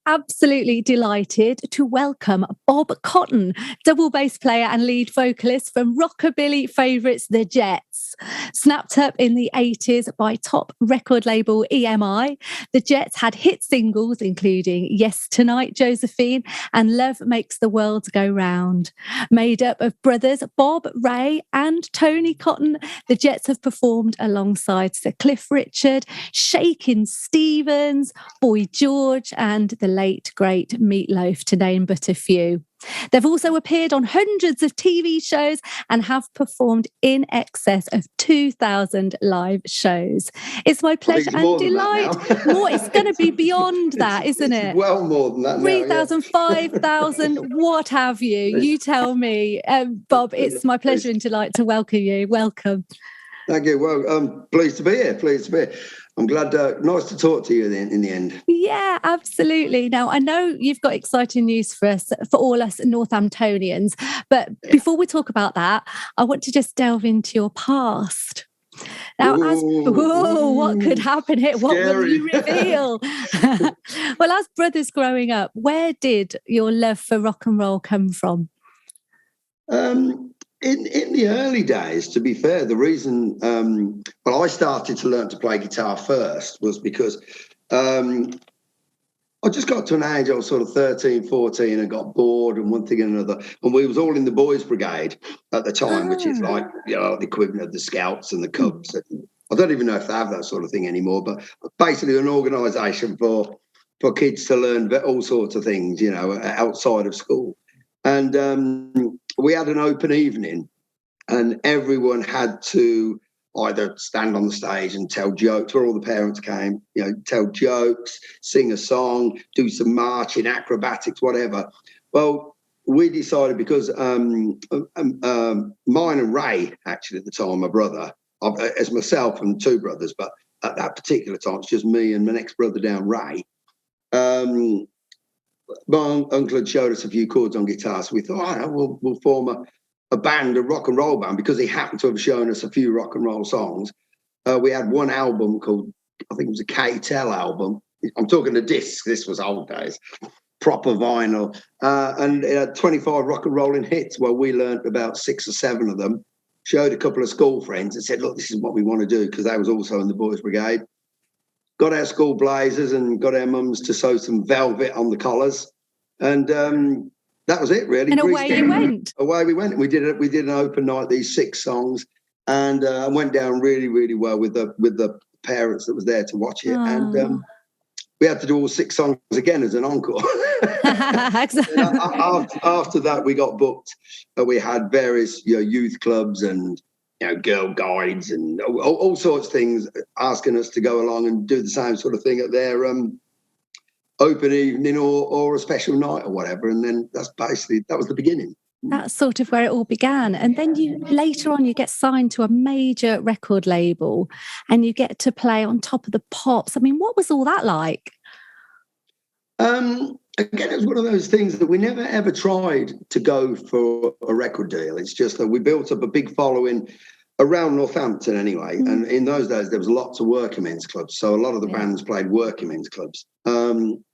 absolutely delighted to welcome Bob Cotton, double bass player and lead vocalist from rockabilly favourites The Jets. Snapped up in the 80s by top record label EMI, The Jets had hit singles including Yes Tonight, Josephine and Love Makes the World Go Round. Made up of brothers Bob, Ray and Tony Cotton, The Jets have performed alongside Sir Cliff Richard, Shakin' Stevens, Boy George and the late, great Meatloaf, to name but a few. They've also appeared on hundreds of TV shows and have performed in excess of 2,000 live shows. It's my pleasure and delight. More, it's going to be beyond that, isn't it? Well, more than that. 3,000, 5,000, what have you? You tell me. Bob, it's my pleasure and delight to welcome you. Welcome. Thank you. Well, I'm pleased to be here. I'm glad, nice to talk to you in the end. Yeah, absolutely. Now, I know you've got exciting news for us, for all us Northamptonians, but before we talk about that, I want to just delve into your past. Now, what could happen here? What will you reveal? Well, as brothers growing up, where did your love for rock and roll come from? In the early days, to be fair, the reason I started to learn to play guitar first was because I just got to an age, I was sort of 13, 14 and got bored and one thing and another. And we was all in the Boys Brigade at the time, which is like, the equivalent of the Scouts and the Cubs. I don't even know if they have that sort of thing anymore, but basically an organisation for kids to learn all sorts of things, outside of school. And we had an open evening and everyone had to either stand on the stage and tell jokes where all the parents came, tell jokes, sing a song, do some marching, acrobatics, whatever. Well, we decided because mine and Ray, actually at the time, my brother, as myself and two brothers, but at that particular time, it's just me and my next brother down, Ray. My uncle had showed us a few chords on guitar, so we thought, we'll form a band, a rock and roll band, because he happened to have shown us a few rock and roll songs. We had one album called, I think it was a K-Tel album. I'm talking the discs, this was old days, proper vinyl. And it had 25 rock and rolling hits. Well, we learned about 6 or 7 of them, showed a couple of school friends and said, look, this is what we want to do, because they was also in the Boys Brigade. Got our school blazers and got our mums to sew some velvet on the collars. And that was it, really. And away you went. Away we went. We did an open night, these 6 songs, and went down really, really well with the parents that was there to watch it. Aww. And we had to do all 6 songs again as an encore. After that, we got booked. We had various youth clubs and girl guides and all sorts of things asking us to go along and do the same sort of thing at their open evening or a special night or whatever. And then that was the beginning. That's sort of where it all began. And then later on you get signed to a major record label and you get to play on Top of the Pops. I mean, what was all that like? Again, it was one of those things that we never ever tried to go for a record deal. It's just that we built up a big following around Northampton anyway. And in those days, there was lots of working men's clubs. So a lot of the bands played working men's clubs,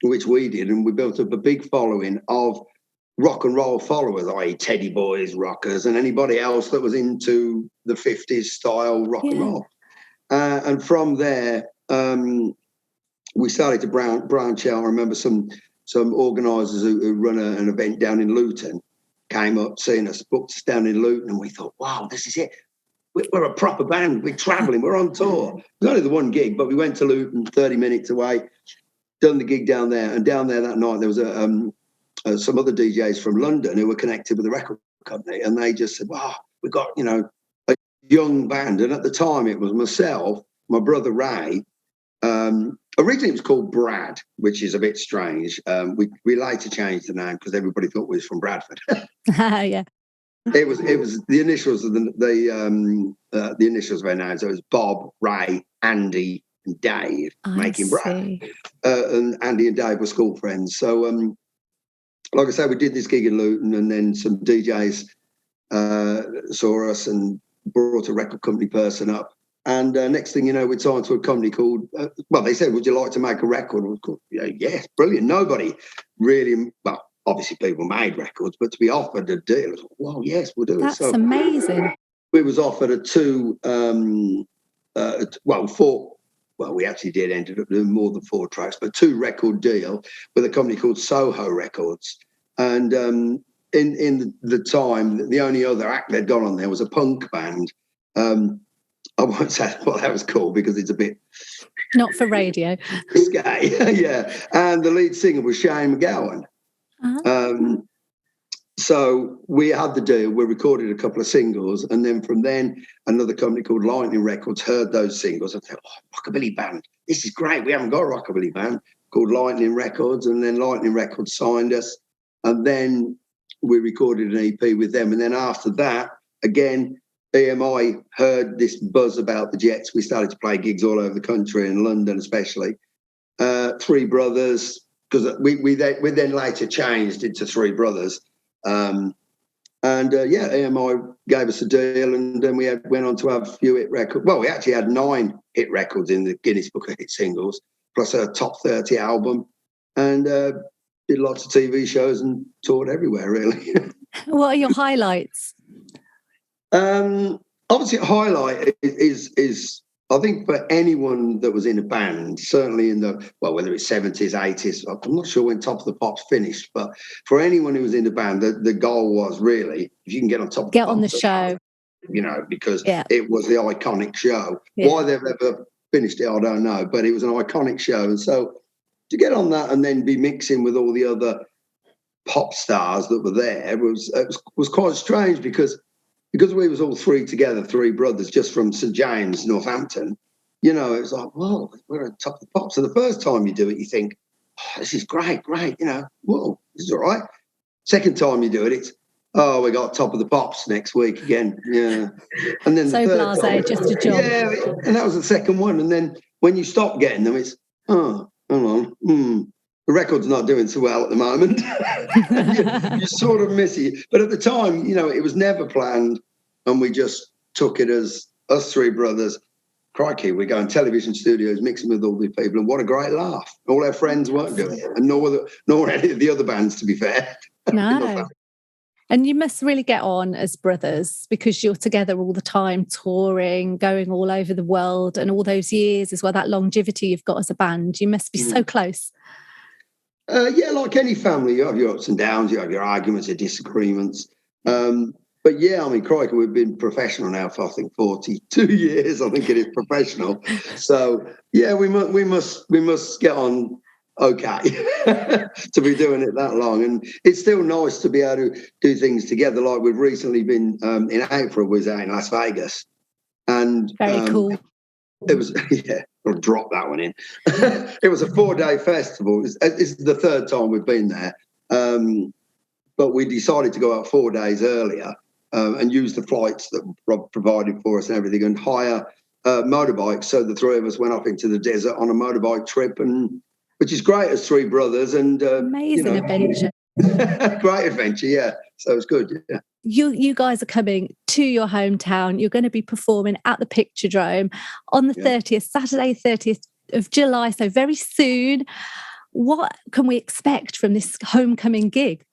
which we did. And we built up a big following of rock and roll followers, i.e. Teddy Boys, rockers, and anybody else that was into the 50s style rock and roll. And from there, we started to branch out. I remember some organisers who run an event down in Luton came up, seeing us, booked us down in Luton, and we thought, wow, this is it. We're a proper band. We're travelling. We're on tour. It was only the one gig, but we went to Luton, 30 minutes away, done the gig down there. And down there that night, there was some other DJs from London who were connected with the record company. And they just said, wow, we've got, a young band. And at the time, it was myself, my brother Ray. Originally, it was called Brad, which is a bit strange. We later changed the name because everybody thought we was from Bradford. Yeah. It was the initials of the initials of our names. So it was Bob, Ray, Andy, and Dave, making Brad. And Andy and Dave were school friends. So, like I said, we did this gig in Luton, and then some DJs saw us and brought a record company person up And next thing you know, we signed to a company called, they said, would you like to make a record? We called, yes, brilliant. Nobody really, obviously people made records, but to be offered a deal, was, well, yes, we'll do it. That's amazing. We was offered we actually did ended up doing more than 4 tracks, but 2 record deal with a company called Soho Records. And in the time, the only other act they'd gone on there was a punk band. I won't say what that was called because it's a bit... Not for radio. Risque, yeah. And the lead singer was Shane McGowan. Uh-huh. So we had the deal. We recorded a couple of singles. And then from then, another company called Lightning Records heard those singles and thought, rockabilly band. This is great. We haven't got a rockabilly band called Lightning Records. And then Lightning Records signed us. And then we recorded an EP with them. And then after that, again, EMI heard this buzz about the Jets. We started to play gigs all over the country, in London especially. 3 Brothers, because we then later changed into 3 Brothers. EMI gave us a deal, and then we went on to have a few hit records. Well, we actually had 9 hit records in the Guinness Book of Hit Singles, plus a top 30 album, and did lots of TV shows and toured everywhere, really. What are your highlights? Obviously, a highlight is I think for anyone that was in a band, certainly in whether it's 70s, 80s, I'm not sure when Top of the Pops finished, but for anyone who was in the band, the goal was really, if you can get on Top of the Pops, on the show. Because it was the iconic show. Yeah. Why they've ever finished it, I don't know, but it was an iconic show. And so to get on that and then be mixing with all the other pop stars that were there was quite strange because we was all 3 together, 3 brothers, just from St James, Northampton. It was like, whoa, we're on Top of the Pops. So the first time you do it, you think, this is great, whoa, this is all right. Second time you do it, it's, we got Top of the Pops next week again. Yeah. And then so blasé, just a job. Yeah, and that was the second one. And then when you stop getting them, it's, hang on, the record's not doing so well at the moment. you sort of miss it. But at the time, it was never planned. And we just took it as us 3 brothers. Crikey, we go in television studios mixing with all these people. And what a great laugh. All our friends weren't doing it. And nor any of the other bands, to be fair. No. And you must really get on as brothers because you're together all the time, touring, going all over the world. And all those years as well, that longevity you've got as a band. You must be so close. Like any family, you have your ups and downs, you have your arguments, your disagreements. But yeah, I mean, crikey, we've been professional now for, I think, 42 years. I think it is professional. So yeah, we must get on okay to be doing it that long. And it's still nice to be able to do things together. Like we've recently been in April, we was out in Las Vegas, and very cool. It was I'll drop that one in. It was a 4-day festival. It's the 3rd time we've been there, but we decided to go out 4 days earlier and use the flights that Rob provided for us and everything, and hire motorbikes. So the 3 of us went up into the desert on a motorbike trip, which is great as 3 brothers. And amazing adventure. Great adventure, yeah. So it's good, yeah. You guys are coming to your hometown. You're going to be performing at the Picturedrome on the 30th, Saturday 30th of July, so very soon. What can we expect from this homecoming gig?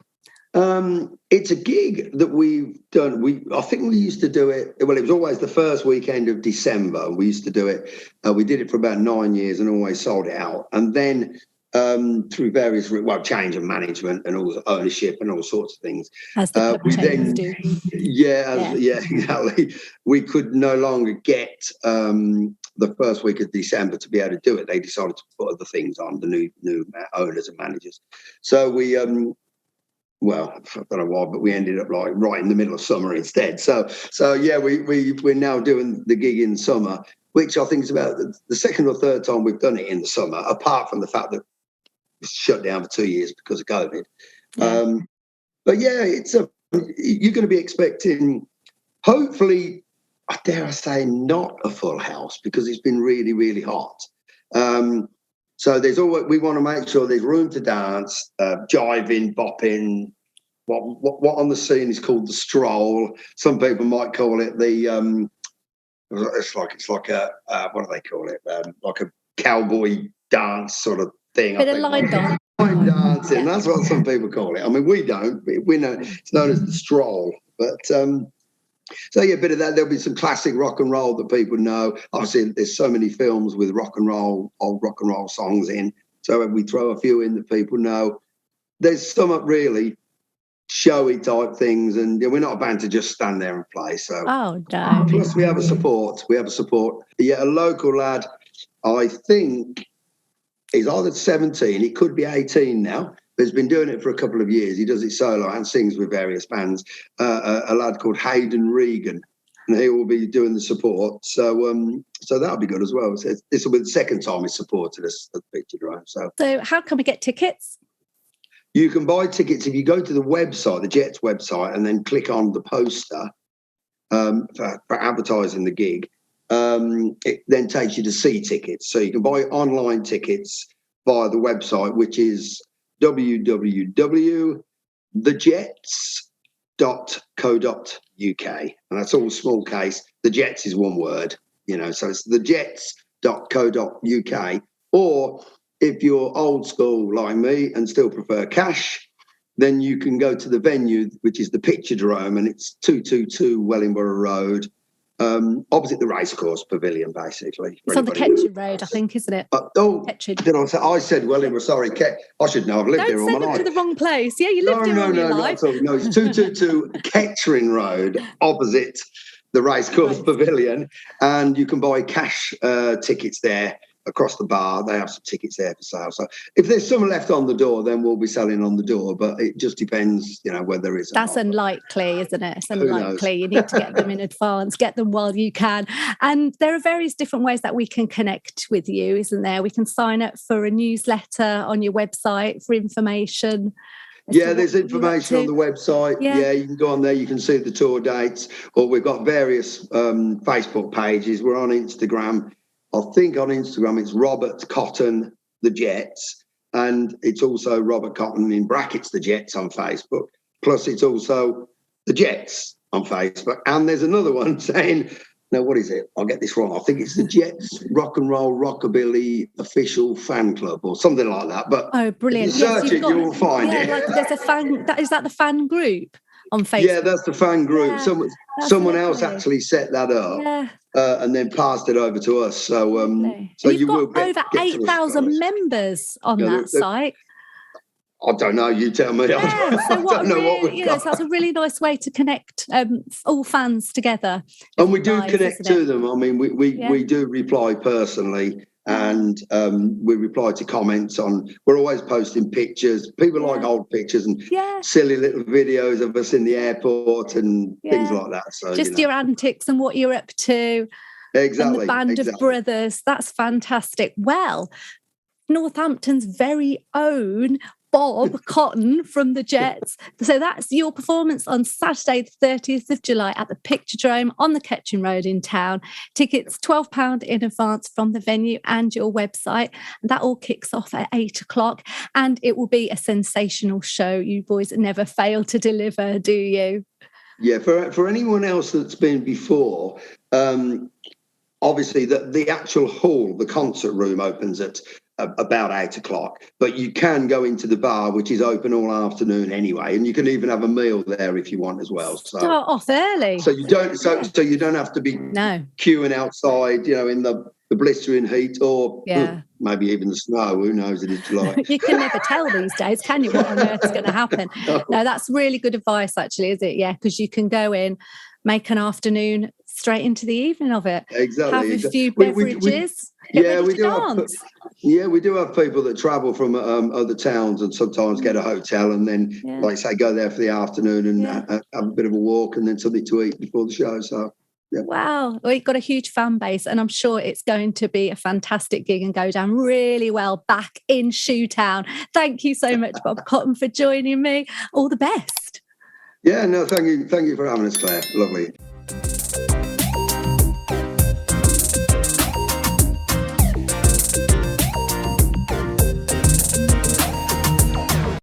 It's a gig that we've done. I think we used to do it. Well, it was always the first weekend of December. We used to do it. We did it for about 9 years and always sold it out. And then through various change of management and all ownership and all sorts of things, as the club changes do. Yeah, exactly. We could no longer get the first week of December to be able to do it. They decided to put other things on, the new owners and managers. So we. Well, I don't know why, but we ended up like right in the middle of summer instead. So yeah, we're now doing the gig in summer, which I think is about the 2nd or 3rd time we've done it in the summer, apart from the fact that it's shut down for 2 years because of COVID. Yeah. But yeah, you're going to be expecting, hopefully, dare I say, not a full house because it's been really, really hot. So we want to make sure there's room to dance, jiving, bopping, what on the scene is called the stroll. Some people might call it the It's like a what do they call it? Like a cowboy dance sort of thing. Bit of line dance. Line dancing. That's what some people call it. I mean, we don't. We know it's known as the stroll. But so yeah, a bit of that. There'll be some classic rock and roll that people know. Obviously, there's so many films with old rock and roll songs in. So we throw a few in that people know. There's some really showy type things, and we're not a band to just stand there and play. So no. Plus we have a support. Yeah, a local lad, I think he's either 17, he could be 18 now, but he's been doing it for a couple of years. He does it solo and sings with various bands. A lad called Hayden Regan, and he will be doing the support. So that'll be good as well. So this will be the second time he's supported us at the Picture Drome. So how can we get tickets? You can buy tickets if you go to the website, the Jets website, and then click on the poster for advertising the gig. It then takes you to see tickets. So you can buy online tickets via the website, which is www.thejets.co.uk. And that's all small case. The Jets is one word, so it's thejets.co.uk. Or if you're old school like me and still prefer cash, then you can go to the venue, which is the Picture Drome, and it's 222 Wellingborough Road, opposite the Racecourse Pavilion, basically. It's on the Ketchin Road, I think, isn't it? Did I say? I said Wellingborough, sorry. I should know. I've lived here all my life. Don't send them to the wrong place. Yeah, you lived here all your life. No, it's 222 Kettering Road, opposite the Racecourse Pavilion, and you can buy cash tickets there. Across the bar, they have some tickets there for sale. So if there's some left on the door, then we'll be selling on the door. But it just depends, whether there is. That's unlikely, isn't it? It's unlikely. You need to get them in advance, get them while you can. And there are various different ways that we can connect with you, isn't there? We can sign up for a newsletter on your website for information. Yeah, there's information on the website. Yeah, you can go on there. You can see the tour dates. Or we've got various Facebook pages. We're on Instagram. I think on Instagram it's Robert Cotton, the Jets, and it's also Robert Cotton in brackets, the Jets on Facebook. Plus it's also the Jets on Facebook. And there's another one saying, no, what is it? I'll get this wrong. I think it's the Jets Rock and Roll Rockabilly Official Fan Club or something like that. But brilliant. If you search it, you will find it. Like there's a fan. Is that the fan group on Facebook? Yeah, that's the fan group. Yeah, someone else actually set that up. Yeah. And then passed it over to us. So you've got over 8,000 members on that site. I don't know. You tell me. Yeah, I don't know what we've got. So that's a really nice way to connect all fans together. And we do connect to them. I mean, we do reply personally, and we reply to comments on. We're always posting pictures. People like old pictures and silly little videos of us in the airport and things like that. So just your antics and what you're up to. Exactly. And the band of brothers. That's fantastic. Well, Northampton's very own Bob Cotton from the Jets. So that's your performance on Saturday the 30th of July at the Picture Drome on the Ketchin Road in town. Tickets £12 in advance from the venue and your website. And that all kicks off at 8 o'clock, and it will be a sensational show. You boys never fail to deliver, do you? Yeah, for anyone else that's been before, obviously the actual hall, the concert room opens at about 8 o'clock, but you can go into the bar, which is open all afternoon anyway, and you can even have a meal there if you want as well. So start off early, so you don't so you don't have to be queuing outside, in the blistering heat or maybe even the snow. Who knows? It is July. You can never tell these days, can you? What on earth is going to happen? No, that's really good advice, actually, is it? Yeah, because you can go in, make an afternoon straight into the evening of it. Exactly. Have a few beverages. We do have people that travel from other towns and sometimes get a hotel and then, like I say, go there for the afternoon and have a bit of a walk and then something to eat before the show. So, yeah. Wow. Well, you've got a huge fan base, and I'm sure it's going to be a fantastic gig and go down really well back in Shoetown. Thank you so much, Bob Cotton, for joining me. All the best. Yeah, no, thank you for having us, Claire. Lovely.